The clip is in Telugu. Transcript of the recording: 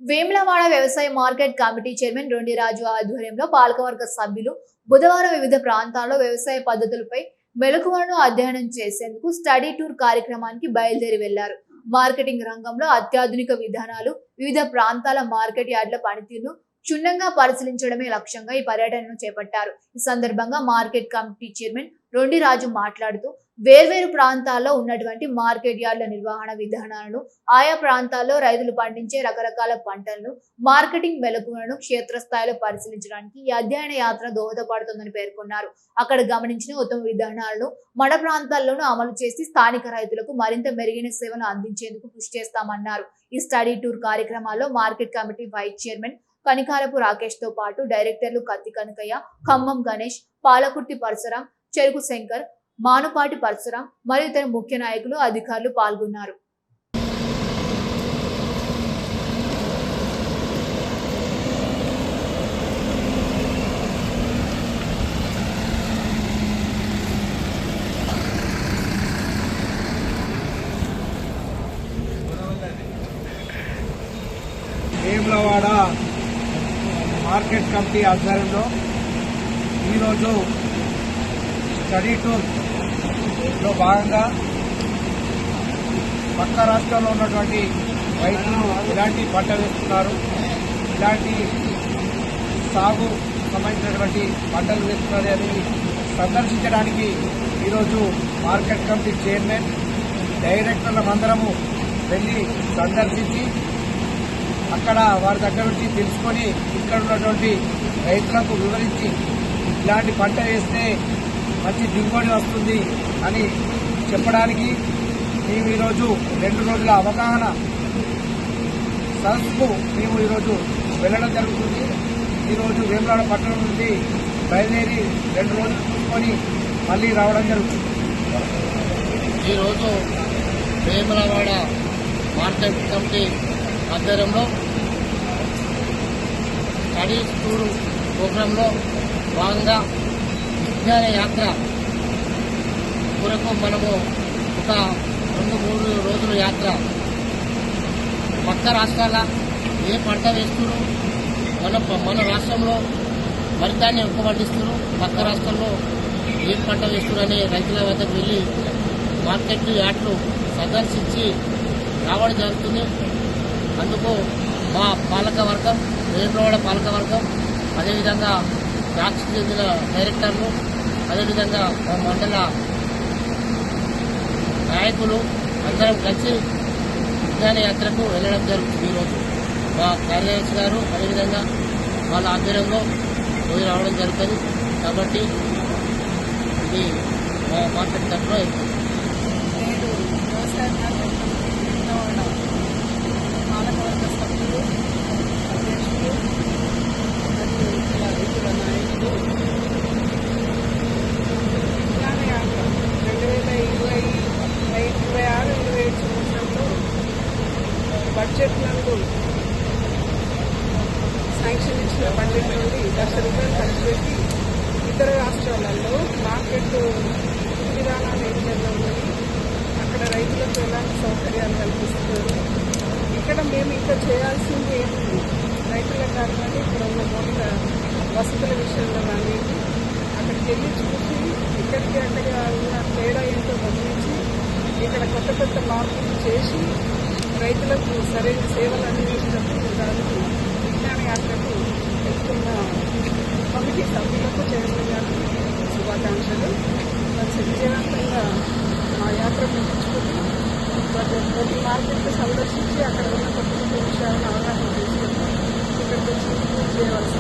వేములవాడ వ్యవసాయ మార్కెట్ కమిటీ చైర్మన్ రొండిరాజు ఆధ్వర్యంలో పాలకవర్గ సభ్యులు బుధవారం వివిధ ప్రాంతాల్లో వ్యవసాయ పద్ధతులపై మెలకువలను అధ్యయనం చేసేందుకు స్టడీ టూర్ కార్యక్రమానికి బయలుదేరి వెళ్లారు. మార్కెటింగ్ రంగంలో అత్యాధునిక విధానాలు, వివిధ ప్రాంతాల మార్కెట్ యార్డుల పనితీరును క్షుణ్ణంగా పరిశీలించడమే లక్ష్యంగా ఈ పర్యటనను చేపట్టారు. ఈ సందర్భంగా మార్కెట్ కమిటీ చైర్మన్ రొండిరాజు మాట్లాడుతూ వేర్వేరు ప్రాంతాల్లో ఉన్నటువంటి మార్కెట్ యార్డుల నిర్వహణ విధానాలను, ఆయా ప్రాంతాల్లో రైతులు పండించే రకరకాల పంటలను, మార్కెటింగ్ మెలకువలను క్షేత్రస్థాయిలో పరిశీలించడానికి ఈ అధ్యయన యాత్ర దోహదపడుతుందని పేర్కొన్నారు. అక్కడ గమనించిన ఉత్తమ విధానాలను మన ప్రాంతాల్లోనూ అమలు చేసి స్థానిక రైతులకు మరింత మెరుగైన సేవలు అందించేందుకు కృషి చేస్తామన్నారు. ఈ స్టడీ టూర్ కార్యక్రమాల్లో market committee vice chairman Kanikarapu Rakesh తో పాటు డైరెక్టర్లు కత్తి కనకయ్య, ఖమ్మం గణేష్, పాలకుర్తి పరశురాం, చెరుకు శంకర్, మానుపాటి పరశురాం మరియు ఇతర ముఖ్య నాయకులు, అధికారులు పాల్గొన్నారు. వేములవాడ మార్కెట్ కమిటీ ఆధ్వర్యంలో ఈరోజు స్టడీ టూర్లో భాగంగా పక్క రాష్ట్రాల్లో ఉన్నటువంటి రైతులు ఇలాంటి పంట వేస్తున్నారు, ఇలాంటి సాగు సంబంధించినటువంటి పంటలు వేస్తున్నారు అని సందర్శించడానికి ఈరోజు మార్కెట్ కమిటీ చైర్మన్, డైరెక్టర్ల మందరము వెళ్ళి సందర్శించి అక్కడ వారి దగ్గర నుంచి తెలుసుకొని ఇక్కడ ఉన్నటువంటి రైతులకు వివరించి ఇలాంటి పంట వేస్తే మంచి దిగుబడి వస్తుంది అని చెప్పడానికి మేము ఈరోజు 2 రోజుల అవగాహన సదస్సుకు మేము ఈరోజు వెళ్ళడం జరుగుతుంది. ఈరోజు వేములవాడ పట్టణం నుండి బయలుదేరి 2 రోజులు చూసుకొని మళ్ళీ రావడం జరుగుతుంది. ఈరోజు వేములవాడ మార్కెట్ కమిటీ ఆధ్వర్యంలో స్టడీ టూర్ ప్రోగ్రాంలో భాగంగా విజ్ఞాన యాత్ర కొరకు మనము ఒక 2-3 రోజుల యాత్ర పక్క రాష్ట్రాల ఏ పంట వేస్తున్నారు, మన రాష్ట్రంలో వరిధాన్యం ఎక్కువ పండిస్తున్నారు, పక్క రాష్ట్రంలో ఏ పంట వేస్తున్నారు అనే రైతుల వద్దకు వెళ్ళి మార్కెట్ యార్డులు సందర్శించి రావడం జరుగుతుంది. అందుకు మా పాలకవర్గం, వేములవాడ పాలకవర్గం, అదేవిధంగా రాష్ట్రకు చెందిన డైరెక్టర్లు, అదేవిధంగా మా మండల నాయకులు అందరం కలిసి విజ్ఞాన యాత్రకు వెళ్ళడం జరుగుతుంది. ఈరోజు మా కార్యదర్శి గారు అదేవిధంగా వాళ్ళ ఆధ్వర్యంలో పోయి రావడం జరుగుతుంది. కాబట్టి ఇది మా మార్కెట్ తరఫున పాలకవర్గ సభ్యులు, అధ్యక్షులు మరియు రైతుల నాయకులు విజ్ఞాన యాత్ర 2026-27 సంవత్సరంలో బడ్జెట్ నందు శాంక్షన్ ఇచ్చిన బడ్జెట్ నుండి ₹1,00,000 ఖర్చు పెట్టి ఇతర రాష్ట్రాలలో మార్కెట్ విధానాలు ఏ విధంగా ఉన్నాయి, అక్కడ రైతులకు ఎలాంటి సౌకర్యాలు కల్పిస్తున్నారు, ఇక్కడ మేము ఇంకా చేయాల్సింది ఏముంది, రైతులకు కానివ్వండి ఇక్కడ ఉన్న మౌలిక వసతుల విషయంలో కానీ అక్కడికి వెళ్ళి చూసి ఇక్కడికి అక్కడ ఉన్న తేడా ఏంటో గమనించి ఇక్కడ కొత్త మార్పులు చేసి రైతులకు సరైన సేవలు అందించినప్పుడు దానికి విజ్ఞాన యాత్రకు వెళ్తున్న కమిటీ సభ్యులకు చైర్మన్ గారికి శుభాకాంక్షలు. మంచి విజయవంతంగా మా యాత్ర ముగించుకుని ప్రతి మార్కెట్ సందర్శించి అక్కడ ఉన్న కొత్త విషయాలను అవగాహన చేసుకుని ఇక్కడికి వచ్చి చేయవలసి